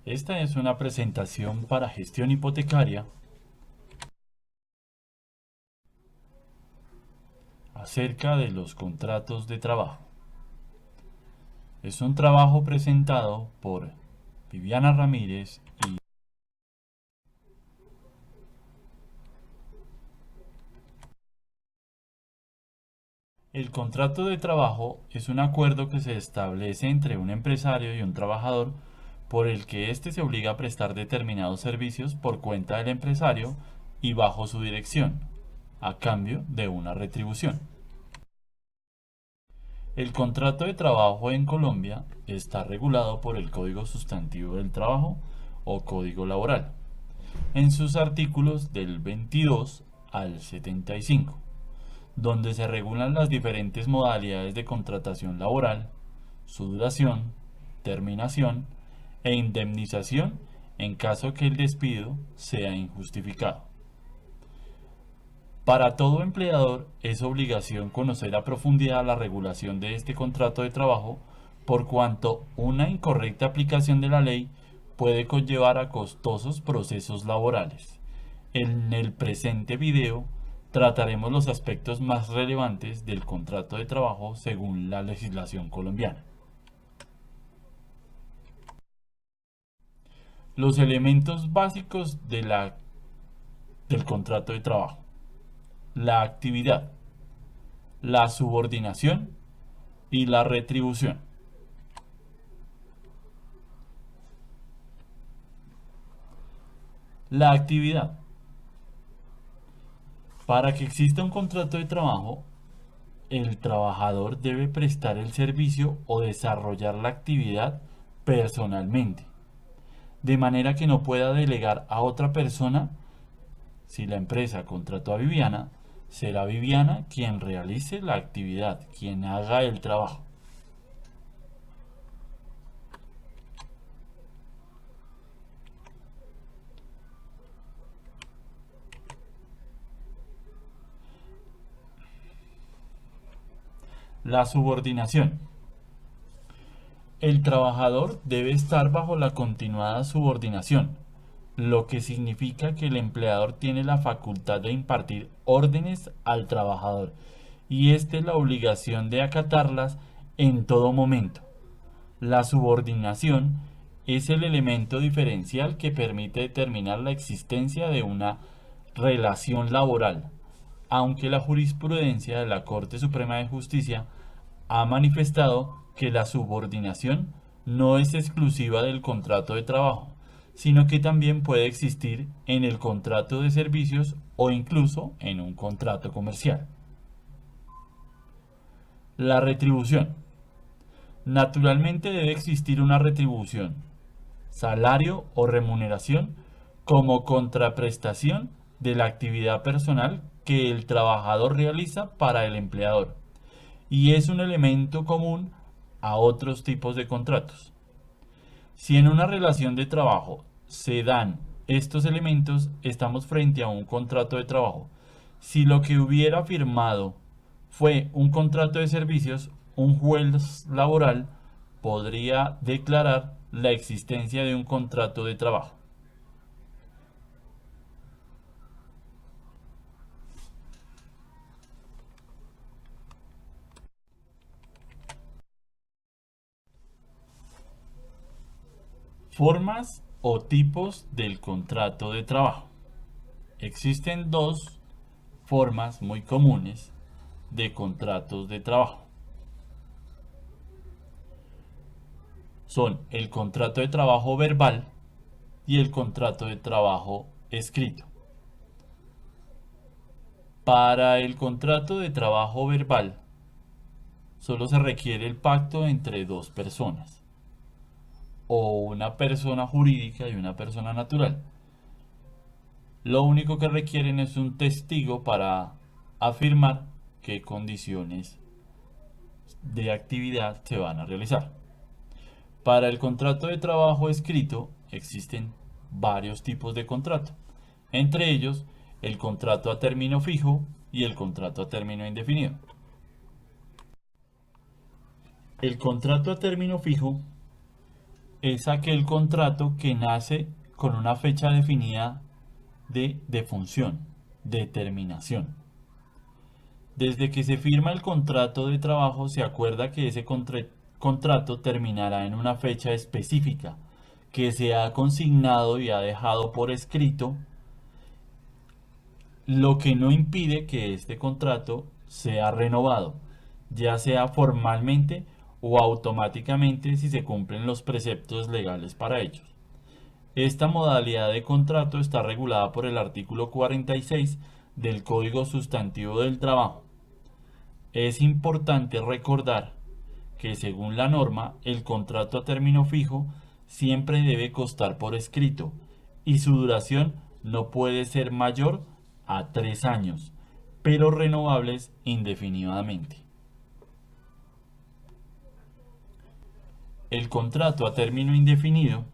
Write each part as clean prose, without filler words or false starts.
Esta es una presentación para gestión hipotecaria acerca de los contratos de trabajo. Es un trabajo presentado por Viviana Ramírez y el contrato de trabajo es un acuerdo que se establece entre un empresario y un trabajador por el que éste se obliga a prestar determinados servicios por cuenta del empresario y bajo su dirección, a cambio de una retribución. El contrato de trabajo en Colombia está regulado por el Código Sustantivo del Trabajo o Código Laboral, en sus artículos del 22 al 75, donde se regulan las diferentes modalidades de contratación laboral, su duración, terminación e indemnización en caso que el despido sea injustificado. Para todo empleador es obligación conocer a profundidad la regulación de este contrato de trabajo, por cuanto una incorrecta aplicación de la ley puede conllevar a costosos procesos laborales. En el presente video trataremos los aspectos más relevantes del contrato de trabajo según la legislación colombiana. Los elementos básicos del contrato de trabajo: la actividad, la subordinación y la retribución. La actividad. Para que exista un contrato de trabajo, el trabajador debe prestar el servicio o desarrollar la actividad personalmente, de manera que no pueda delegar a otra persona. Si la empresa contrató a Viviana, será Viviana quien realice la actividad, quien haga el trabajo. La subordinación. El trabajador debe estar bajo la continuada subordinación, lo que significa que el empleador tiene la facultad de impartir órdenes al trabajador y éste la obligación de acatarlas en todo momento. La subordinación es el elemento diferencial que permite determinar la existencia de una relación laboral, aunque la jurisprudencia de la Corte Suprema de Justicia ha manifestado que la subordinación no es exclusiva del contrato de trabajo, sino que también puede existir en el contrato de servicios o incluso en un contrato comercial. La retribución. Naturalmente debe existir una retribución, salario o remuneración como contraprestación de la actividad personal que el trabajador realiza para el empleador, y es un elemento común a otros tipos de contratos. Si en una relación de trabajo se dan estos elementos, estamos frente a un contrato de trabajo. Si lo que hubiera firmado fue un contrato de servicios, un juez laboral podría declarar la existencia de un contrato de trabajo. Formas o tipos del contrato de trabajo. Existen dos formas muy comunes de contratos de trabajo. Son el contrato de trabajo verbal y el contrato de trabajo escrito. Para el contrato de trabajo verbal, solo se requiere el pacto entre dos personas, o una persona jurídica y una persona natural. Lo único que requieren es un testigo para afirmar qué condiciones de actividad se van a realizar. Para el contrato de trabajo escrito existen varios tipos de contrato, entre ellos el contrato a término fijo y el contrato a término indefinido. El contrato a término fijo es aquel contrato que nace con una fecha definida de defunción, de terminación. Desde que se firma el contrato de trabajo se acuerda que ese contrato terminará en una fecha específica que se ha consignado y ha dejado por escrito, lo que no impide que este contrato sea renovado, ya sea formalmente o automáticamente si se cumplen los preceptos legales para ello. Esta modalidad de contrato está regulada por el artículo 46 del Código Sustantivo del Trabajo. Es importante recordar que según la norma, el contrato a término fijo siempre debe constar por escrito y su duración no puede ser mayor a 3 años, pero renovables indefinidamente. El contrato a término indefinido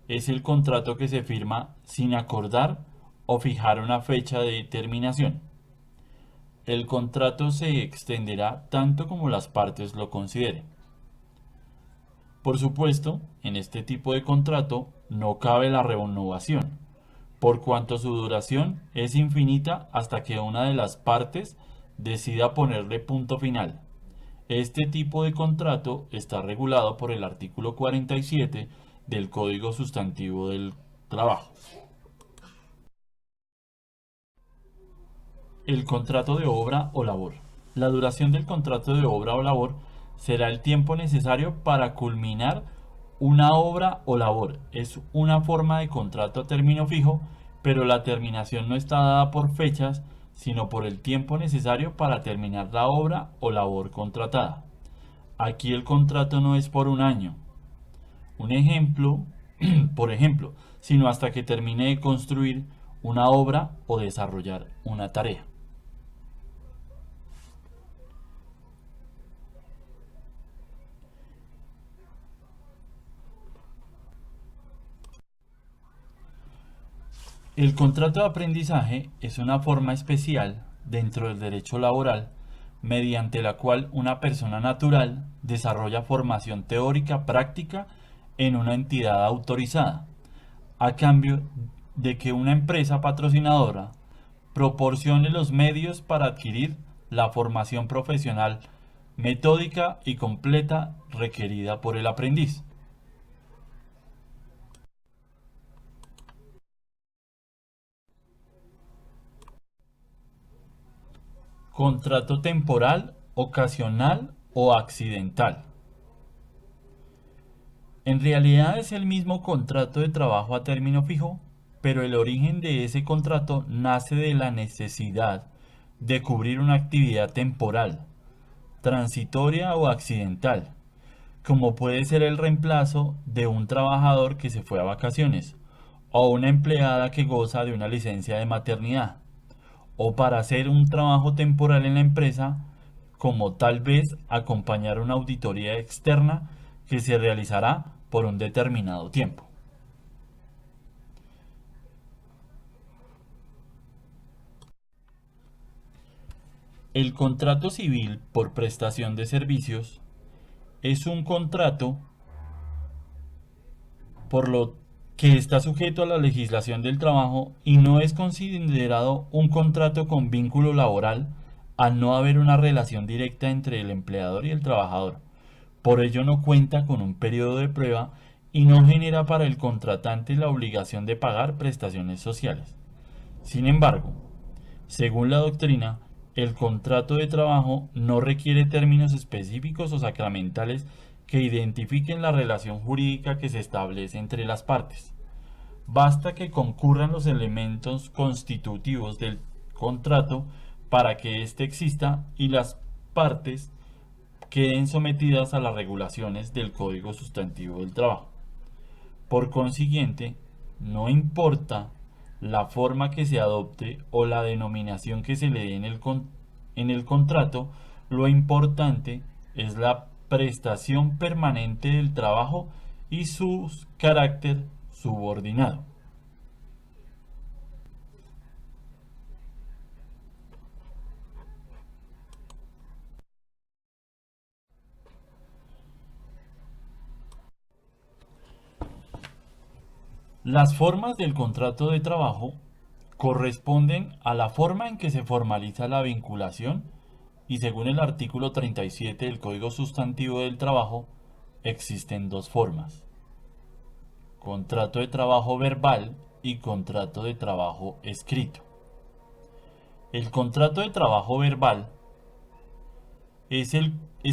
es el contrato que se firma sin acordar o fijar una fecha de terminación. El contrato se extenderá tanto como las partes lo consideren. Por supuesto, en este tipo de contrato no cabe la renovación, por cuanto su duración es infinita hasta que una de las partes decida ponerle punto final. Este tipo de contrato está regulado por el artículo 47 del Código Sustantivo del Trabajo. El contrato de obra o labor. La duración del contrato de obra o labor será el tiempo necesario para culminar una obra o labor. Es una forma de contrato a término fijo, pero la terminación no está dada por fechas, sino por el tiempo necesario para terminar la obra o labor contratada. Aquí el contrato no es por un año, un ejemplo, por ejemplo, sino hasta que termine de construir una obra o desarrollar una tarea. El contrato de aprendizaje es una forma especial dentro del derecho laboral mediante la cual una persona natural desarrolla formación teórica práctica en una entidad autorizada, a cambio de que una empresa patrocinadora proporcione los medios para adquirir la formación profesional metódica y completa requerida por el aprendiz. Contrato temporal, ocasional o accidental. En realidad es el mismo contrato de trabajo a término fijo, pero el origen de ese contrato nace de la necesidad de cubrir una actividad temporal, transitoria o accidental, como puede ser el reemplazo de un trabajador que se fue a vacaciones, o una empleada que goza de una licencia de maternidad, o para hacer un trabajo temporal en la empresa, como tal vez acompañar una auditoría externa que se realizará por un determinado tiempo. El contrato civil por prestación de servicios es un contrato por lo que está sujeto a la legislación del trabajo y no es considerado un contrato con vínculo laboral al no haber una relación directa entre el empleador y el trabajador. Por ello no cuenta con un periodo de prueba y no genera para el contratante la obligación de pagar prestaciones sociales. Sin embargo, según la doctrina, el contrato de trabajo no requiere términos específicos o sacramentales que identifiquen la relación jurídica que se establece entre las partes. Basta que concurran los elementos constitutivos del contrato para que éste exista y las partes queden sometidas a las regulaciones del Código Sustantivo del Trabajo. Por consiguiente, no importa la forma que se adopte o la denominación que se le dé en el contrato, lo importante es la prestación permanente del trabajo y su carácter subordinado. Las formas del contrato de trabajo corresponden a la forma en que se formaliza la vinculación y según el artículo 37 del Código Sustantivo del Trabajo existen dos formas: contrato de trabajo verbal y contrato de trabajo escrito. El contrato de trabajo verbal es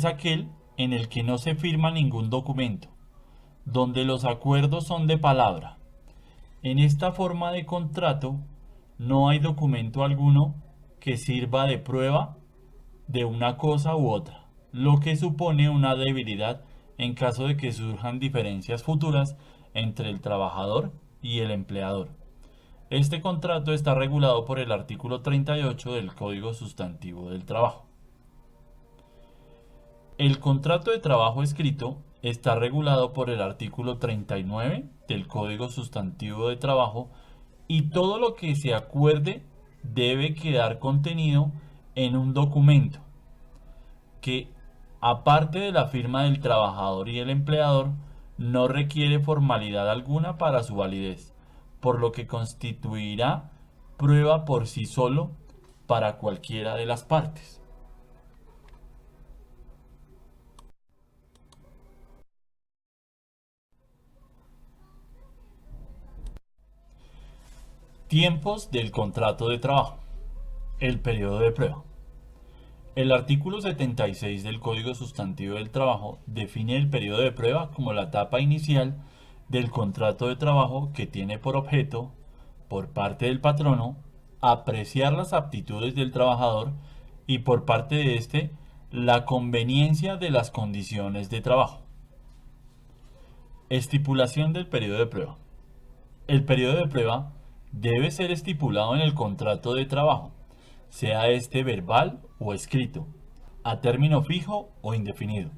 aquel en el que no se firma ningún documento, donde los acuerdos son de palabra. En esta forma de contrato no hay documento alguno que sirva de prueba de una cosa u otra, lo que supone una debilidad en caso de que surjan diferencias futuras entre el trabajador y el empleador. Este contrato está regulado por el artículo 38 del Código Sustantivo del Trabajo. El contrato de trabajo escrito está regulado por el artículo 39 del Código Sustantivo de Trabajo y todo lo que se acuerde debe quedar contenido en un documento que, aparte de la firma del trabajador y el empleador, no requiere formalidad alguna para su validez, por lo que constituirá prueba por sí solo para cualquiera de las partes. Tiempos del contrato de trabajo. El periodo de prueba. El artículo 76 del Código Sustantivo del Trabajo define el periodo de prueba como la etapa inicial del contrato de trabajo que tiene por objeto, por parte del patrono, apreciar las aptitudes del trabajador y por parte de éste, la conveniencia de las condiciones de trabajo. Estipulación del periodo de prueba. El periodo de prueba debe ser estipulado en el contrato de trabajo, sea este verbal o escrito, a término fijo o indefinido.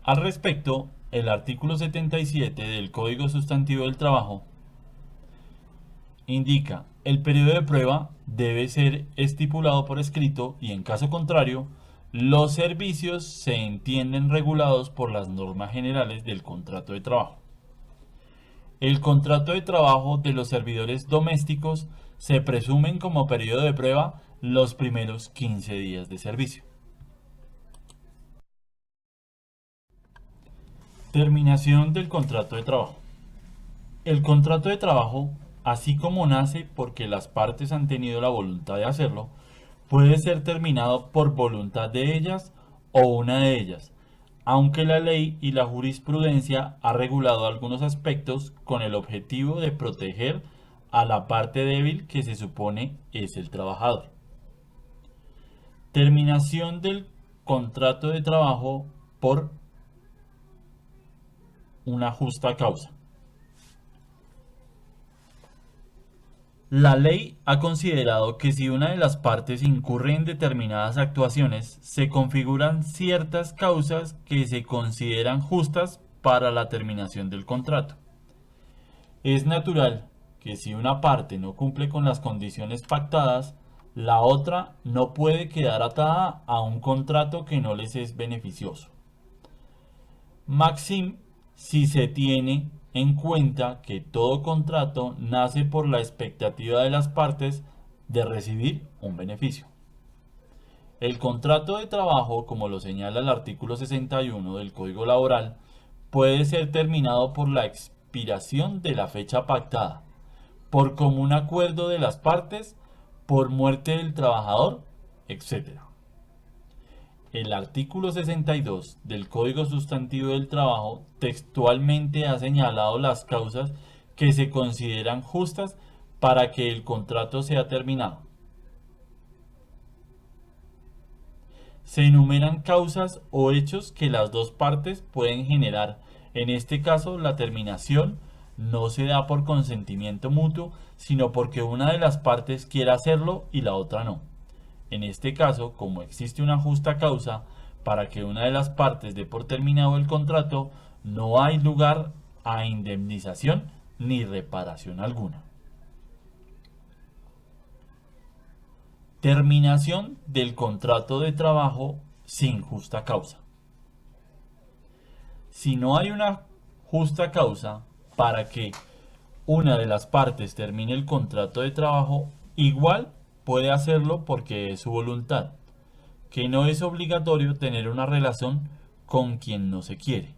Al respecto, el artículo 77 del Código Sustantivo del Trabajo indica: el periodo de prueba debe ser estipulado por escrito y, en caso contrario, los servicios se entienden regulados por las normas generales del contrato de trabajo. El contrato de trabajo de los servidores domésticos se presumen como periodo de prueba los primeros 15 días de servicio. Terminación del contrato de trabajo. El contrato de trabajo, así como nace porque las partes han tenido la voluntad de hacerlo, puede ser terminado por voluntad de ellas o una de ellas, aunque la ley y la jurisprudencia ha regulado algunos aspectos con el objetivo de proteger a la parte débil que se supone es el trabajador. Terminación del contrato de trabajo por una justa causa. La ley ha considerado que si una de las partes incurre en determinadas actuaciones, se configuran ciertas causas que se consideran justas para la terminación del contrato. Es natural que si una parte no cumple con las condiciones pactadas, la otra no puede quedar atada a un contrato que no les es beneficioso. Maxim, si se tiene en cuenta que todo contrato nace por la expectativa de las partes de recibir un beneficio. El contrato de trabajo, como lo señala el artículo 61 del Código Laboral, puede ser terminado por la expiración de la fecha pactada, por común acuerdo de las partes, por muerte del trabajador, etc. El artículo 62 del Código Sustantivo del Trabajo textualmente ha señalado las causas que se consideran justas para que el contrato sea terminado. Se enumeran causas o hechos que las dos partes pueden generar. En este caso, la terminación no se da por consentimiento mutuo, sino porque una de las partes quiera hacerlo y la otra no. En este caso, como existe una justa causa para que una de las partes dé por terminado el contrato, no hay lugar a indemnización ni reparación alguna. Terminación del contrato de trabajo sin justa causa. Si no hay una justa causa, para que una de las partes termine el contrato de trabajo, igual puede hacerlo porque es su voluntad, que no es obligatorio tener una relación con quien no se quiere.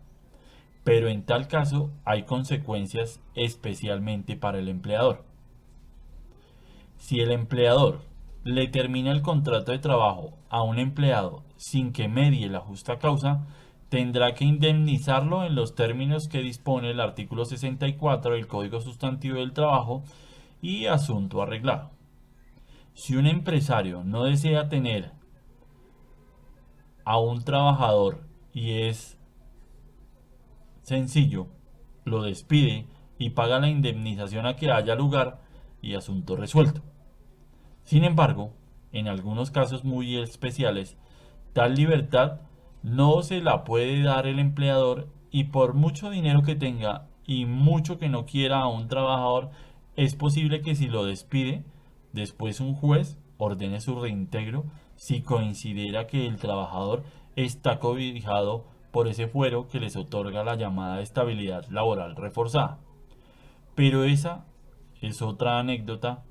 Pero en tal caso hay consecuencias especialmente para el empleador. Si el empleador le termina el contrato de trabajo a un empleado sin que medie la justa causa, tendrá que indemnizarlo en los términos que dispone el artículo 64 del Código Sustantivo del Trabajo y asunto arreglado. Si un empresario no desea tener a un trabajador y es sencillo, lo despide y paga la indemnización a que haya lugar y asunto resuelto. Sin embargo, en algunos casos muy especiales, tal libertad no se la puede dar el empleador y por mucho dinero que tenga y mucho que no quiera a un trabajador, es posible que si lo despide, después un juez ordene su reintegro si considera que el trabajador está cobijado por ese fuero que les otorga la llamada estabilidad laboral reforzada. Pero esa es otra anécdota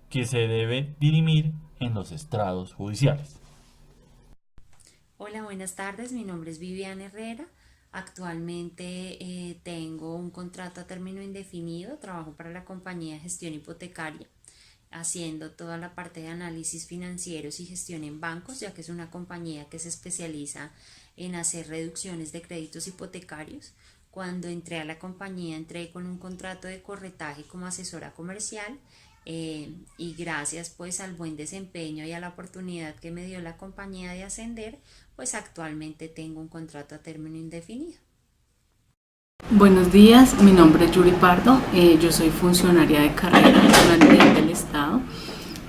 que se debe dirimir en los estrados judiciales. Hola, buenas tardes. Mi nombre es Viviana Herrera. Actualmente tengo un contrato a término indefinido. Trabajo para la compañía de gestión hipotecaria, haciendo toda la parte de análisis financieros y gestión en bancos, ya que es una compañía que se especializa en hacer reducciones de créditos hipotecarios. Cuando entré a la compañía, entré con un contrato de corretaje como asesora comercial. Y gracias pues al buen desempeño y a la oportunidad que me dio la compañía de ascender, pues actualmente tengo un contrato a término indefinido. Buenos días, mi nombre es Yuri Pardo, yo soy funcionaria de carrera en la entidad del Estado.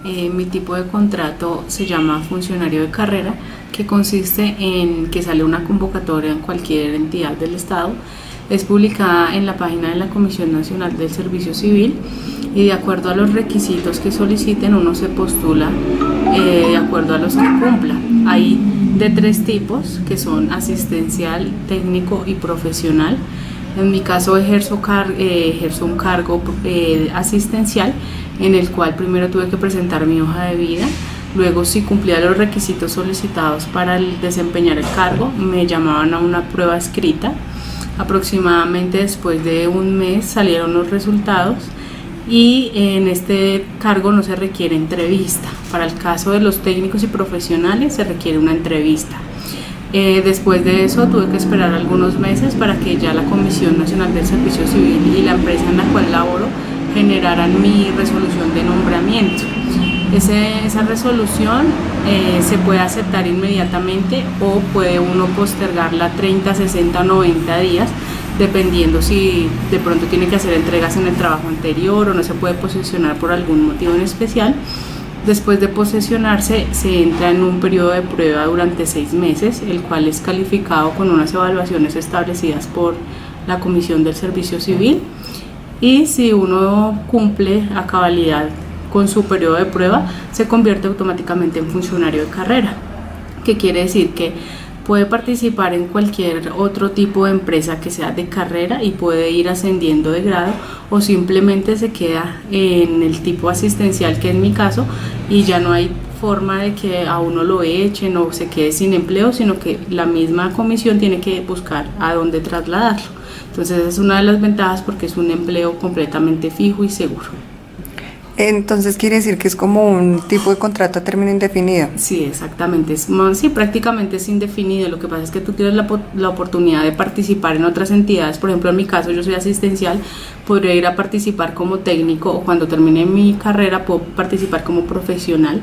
Mi tipo de contrato se llama funcionario de carrera, que consiste en que sale una convocatoria en cualquier entidad del Estado, es publicada en la página de la Comisión Nacional del Servicio Civil y de acuerdo a los requisitos que soliciten uno se postula de acuerdo a los que cumpla. Hay de 3 tipos, que son asistencial, técnico y profesional. En mi caso ejerzo un cargo asistencial, en el cual primero tuve que presentar mi hoja de vida. Luego, si cumplía los requisitos solicitados para desempeñar el cargo, me llamaban a una prueba escrita. Aproximadamente después de un mes salieron los resultados y en este cargo no se requiere entrevista. Para el caso de los técnicos y profesionales se requiere una entrevista. Después de eso tuve que esperar algunos meses para que ya la Comisión Nacional del Servicio Civil y la empresa en la cual laboro generaran mi resolución de nombramiento. Esa resolución se puede aceptar inmediatamente o puede uno postergarla 30, 60 o 90 días, dependiendo si de pronto tiene que hacer entregas en el trabajo anterior o no se puede posesionar por algún motivo en especial. Después de posesionarse se entra en un periodo de prueba durante 6 meses, el cual es calificado con unas evaluaciones establecidas por la Comisión del Servicio Civil, y si uno cumple a cabalidad con su periodo de prueba, se convierte automáticamente en funcionario de carrera, que quiere decir que puede participar en cualquier otro tipo de empresa que sea de carrera y puede ir ascendiendo de grado, o simplemente se queda en el tipo asistencial, que es mi caso, y ya no hay forma de que a uno lo echen o se quede sin empleo, sino que la misma comisión tiene que buscar a dónde trasladarlo. Entonces es una de las ventajas, porque es un empleo completamente fijo y seguro. Entonces quiere decir que es como un tipo de contrato a término indefinido. Sí, exactamente. Sí, prácticamente es indefinido. Lo que pasa es que tú tienes la oportunidad de participar en otras entidades. Por ejemplo, en mi caso yo soy asistencial, podría ir a participar como técnico, o cuando termine mi carrera puedo participar como profesional.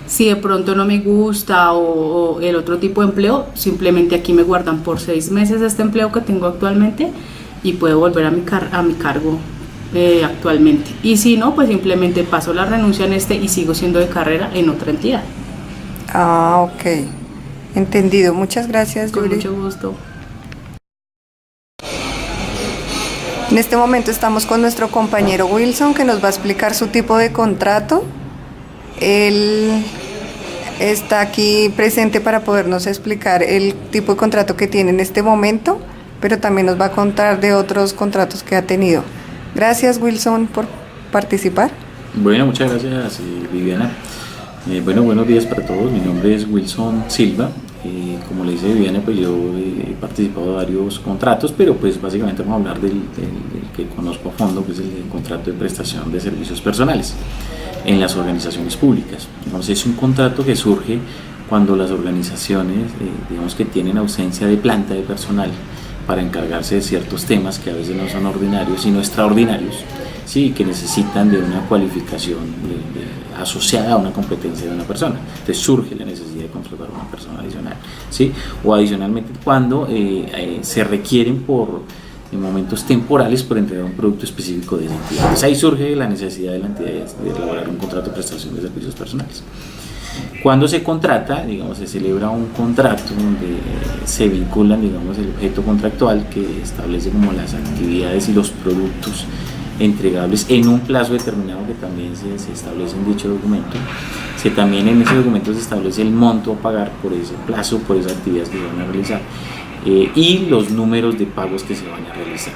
Si de pronto no me gusta o el otro tipo de empleo, simplemente aquí me guardan por 6 meses este empleo que tengo actualmente y puedo volver a mi cargo actualmente. Y si no, pues simplemente paso la renuncia en y sigo siendo de carrera en otra entidad. Ah, ok. Entendido. Muchas gracias, Yuri. Con mucho gusto. En este momento estamos con nuestro compañero Wilson, que nos va a explicar su tipo de contrato. Él está aquí presente para podernos explicar el tipo de contrato que tiene en este momento. pero también nos va a contar de otros contratos que ha tenido. Gracias, Wilson, por participar. Bueno, muchas gracias, Viviana. Bueno, buenos días para todos. Mi nombre es Wilson Silva. Como le dice Viviana, pues yo he participado de varios contratos, pero pues básicamente vamos a hablar del que conozco a fondo, que es el contrato de prestación de servicios personales en las organizaciones públicas. Entonces es un contrato que surge cuando las organizaciones, digamos que tienen ausencia de planta de personal para encargarse de ciertos temas que a veces no son ordinarios, sino extraordinarios, sí, que necesitan de una cualificación asociada a una competencia de una persona. Entonces surge la necesidad de contratar a una persona adicional, ¿sí? O adicionalmente cuando se requieren en momentos temporales por entregar un producto específico de esa entidad. Entonces ahí surge la necesidad de la entidad de elaborar un contrato de prestación de servicios personales. Cuando se contrata, digamos, se celebra un contrato donde se vinculan, digamos, el objeto contractual que establece como las actividades y los productos entregables en un plazo determinado que también se establece en dicho documento. También en ese documento se establece el monto a pagar por ese plazo, por esas actividades que se van a realizar y los números de pagos que se van a realizar.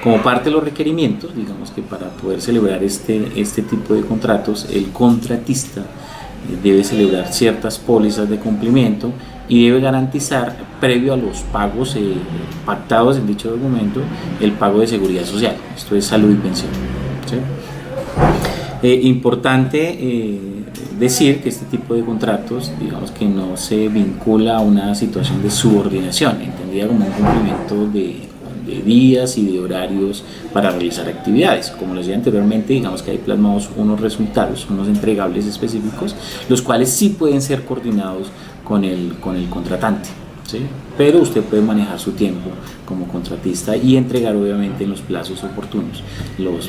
Como parte de los requerimientos, digamos que para poder celebrar este tipo de contratos, el contratista debe celebrar ciertas pólizas de cumplimiento y debe garantizar, previo a los pagos pactados en dicho documento, el pago de seguridad social, esto es salud y pensión, ¿sí? Importante decir que este tipo de contratos, digamos que no se vincula a una situación de subordinación, entendida como un cumplimiento de días y de horarios para realizar actividades. Como les decía anteriormente, digamos que hay plasmados unos resultados, unos entregables específicos, los cuales sí pueden ser coordinados con el contratante, ¿sí? Pero usted puede manejar su tiempo como contratista y entregar obviamente en los plazos oportunos los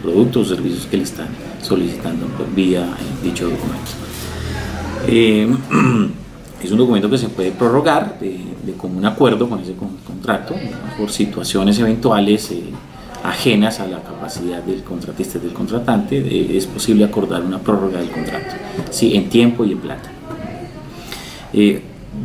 productos o servicios que le están solicitando vía dicho documento. Es un documento que se puede prorrogar de común acuerdo con ese contrato, digamos, por situaciones eventuales ajenas a la capacidad del contratista y del contratante. Es posible acordar una prórroga del contrato, sí, en tiempo y en plata.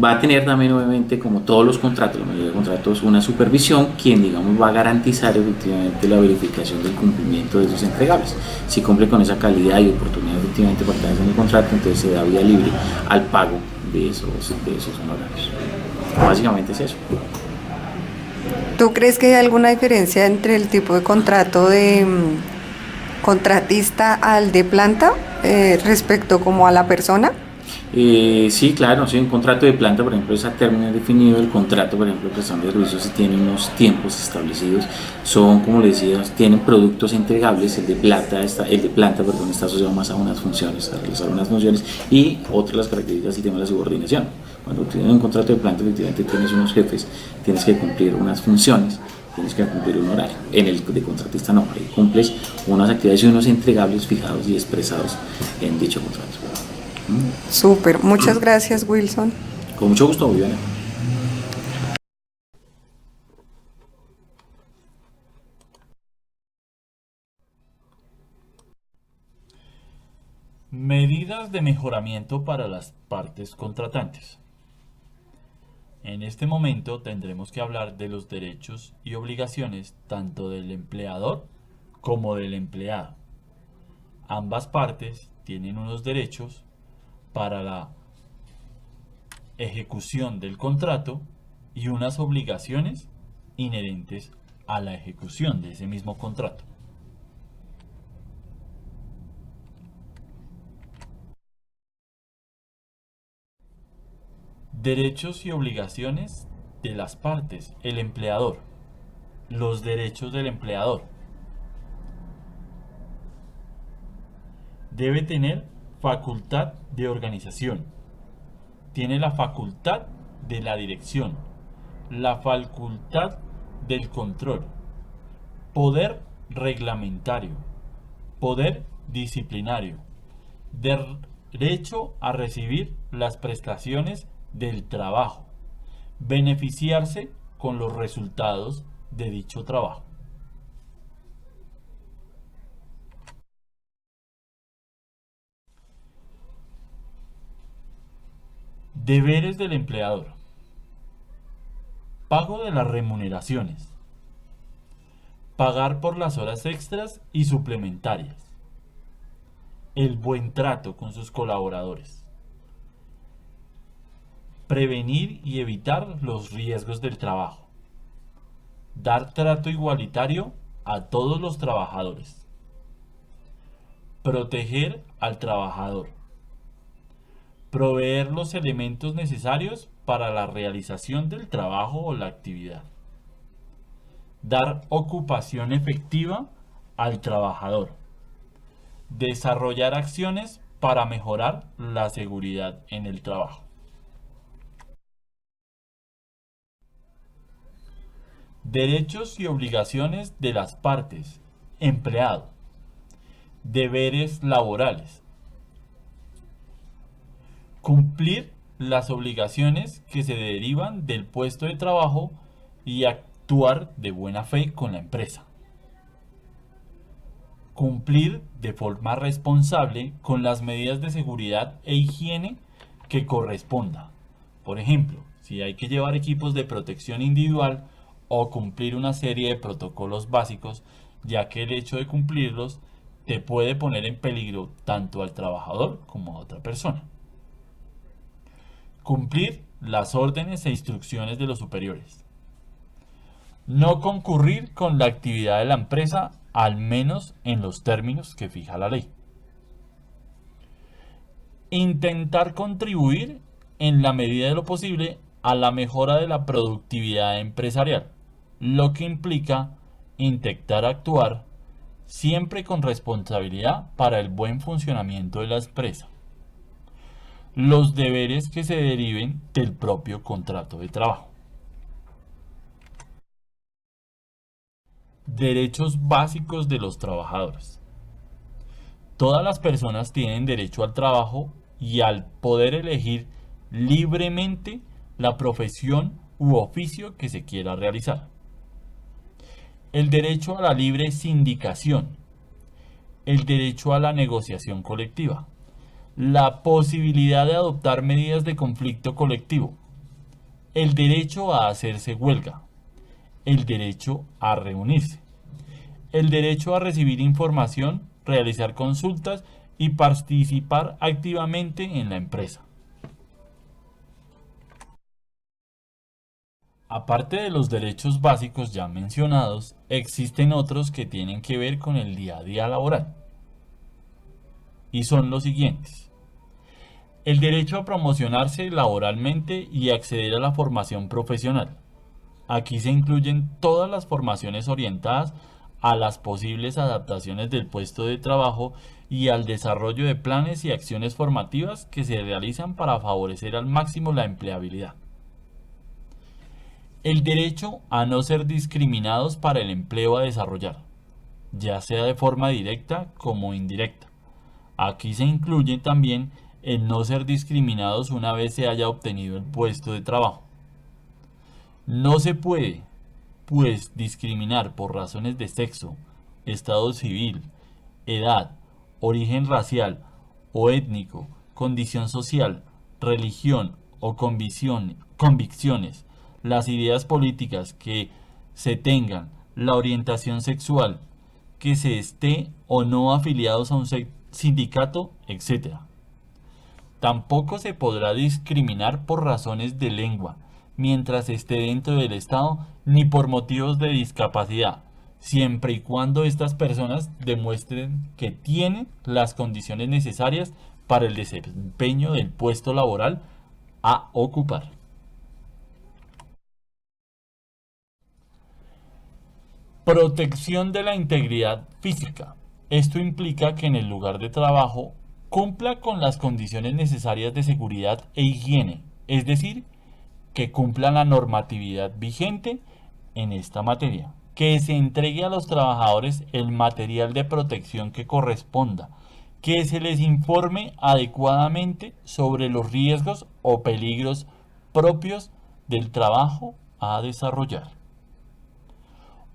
Va a tener también, obviamente, como todos los contratos, la mayoría de contratos, una supervisión, quien, digamos, va a garantizar efectivamente la verificación del cumplimiento de esos entregables. Si cumple con esa calidad y oportunidad efectivamente para estar en el contrato, entonces se da vía libre al pago de esos honorarios. Básicamente es eso. ¿Tú crees que hay alguna diferencia entre el tipo de contrato de contratista al de planta respecto como a la persona? Sí, claro, sí, un contrato de planta, por ejemplo, es a término definido. El contrato, por ejemplo, de prestación de servicios, sí tiene unos tiempos establecidos. Son, como les decía, tienen productos entregables. El de planta, está asociado más a unas funciones, a realizar unas funciones, y otras las características y tema de la subordinación. Cuando tienes un contrato de planta, efectivamente tienes unos jefes, tienes que cumplir unas funciones, tienes que cumplir un horario. En el de contratista no, ahí cumples unas actividades y unos entregables fijados y expresados en dicho contrato. Súper, muchas gracias, Wilson. Con mucho gusto, Viviana. Medidas de mejoramiento para las partes contratantes. En este momento tendremos que hablar de los derechos y obligaciones tanto del empleador como del empleado. Ambas partes tienen unos derechos para la ejecución del contrato y unas obligaciones inherentes a la ejecución de ese mismo contrato. Derechos y obligaciones de las partes. El empleador. Los derechos del empleador. Debe tener facultad de organización. Tiene la facultad de la dirección, la facultad del control, poder reglamentario, poder disciplinario, derecho a recibir las prestaciones del trabajo, beneficiarse con los resultados de dicho trabajo. Deberes del empleador. Pago de las remuneraciones. Pagar por las horas extras y suplementarias. El buen trato con sus colaboradores. Prevenir y evitar los riesgos del trabajo. Dar trato igualitario a todos los trabajadores. Proteger al trabajador. Proveer los elementos necesarios para la realización del trabajo o la actividad. Dar ocupación efectiva al trabajador. Desarrollar acciones para mejorar la seguridad en el trabajo. Derechos y obligaciones de las partes. Empleado. Deberes laborales. Cumplir las obligaciones que se derivan del puesto de trabajo y actuar de buena fe con la empresa. Cumplir de forma responsable con las medidas de seguridad e higiene que corresponda. Por ejemplo, si hay que llevar equipos de protección individual o cumplir una serie de protocolos básicos, ya que el hecho de cumplirlos te puede poner en peligro tanto al trabajador como a otra persona. Cumplir las órdenes e instrucciones de los superiores. No concurrir con la actividad de la empresa, al menos en los términos que fija la ley. Intentar contribuir en la medida de lo posible a la mejora de la productividad empresarial, lo que implica intentar actuar siempre con responsabilidad para el buen funcionamiento de la empresa. Los deberes que se deriven del propio contrato de trabajo. Derechos básicos de los trabajadores. Todas las personas tienen derecho al trabajo y al poder elegir libremente la profesión u oficio que se quiera realizar. El derecho a la libre sindicación. El derecho a la negociación colectiva. La posibilidad de adoptar medidas de conflicto colectivo. El derecho a hacerse huelga. El derecho a reunirse. El derecho a recibir información, realizar consultas y participar activamente en la empresa. Aparte de los derechos básicos ya mencionados, existen otros que tienen que ver con el día a día laboral. Y son los siguientes. El derecho a promocionarse laboralmente y acceder a la formación profesional. Aquí se incluyen todas las formaciones orientadas a las posibles adaptaciones del puesto de trabajo y al desarrollo de planes y acciones formativas que se realizan para favorecer al máximo la empleabilidad. El derecho a no ser discriminados para el empleo a desarrollar, ya sea de forma directa como indirecta. Aquí se incluye también el no ser discriminados una vez se haya obtenido el puesto de trabajo. No se puede, pues, discriminar por razones de sexo, estado civil, edad, origen racial o étnico, condición social, religión o convicciones, las ideas políticas que se tengan, la orientación sexual, que se esté o no afiliados a un sindicato, etc. Tampoco se podrá discriminar por razones de lengua, mientras esté dentro del Estado, ni por motivos de discapacidad, siempre y cuando estas personas demuestren que tienen las condiciones necesarias para el desempeño del puesto laboral a ocupar. Protección de la integridad física. Esto implica que en el lugar de trabajo cumpla con las condiciones necesarias de seguridad e higiene, es decir, que cumplan la normatividad vigente en esta materia, que se entregue a los trabajadores el material de protección que corresponda, que se les informe adecuadamente sobre los riesgos o peligros propios del trabajo a desarrollar.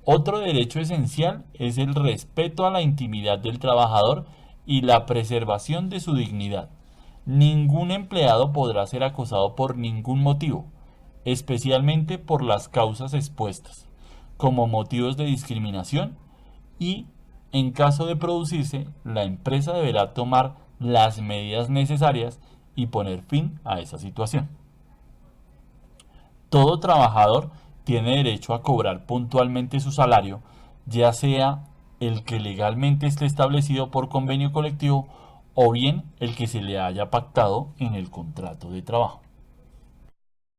Otro derecho esencial es el respeto a la intimidad del trabajador y la preservación de su dignidad. Ningún empleado podrá ser acosado por ningún motivo, especialmente por las causas expuestas, como motivos de discriminación, y en caso de producirse, la empresa deberá tomar las medidas necesarias y poner fin a esa situación. Todo trabajador tiene derecho a cobrar puntualmente su salario, ya sea el que legalmente esté establecido por convenio colectivo o bien el que se le haya pactado en el contrato de trabajo.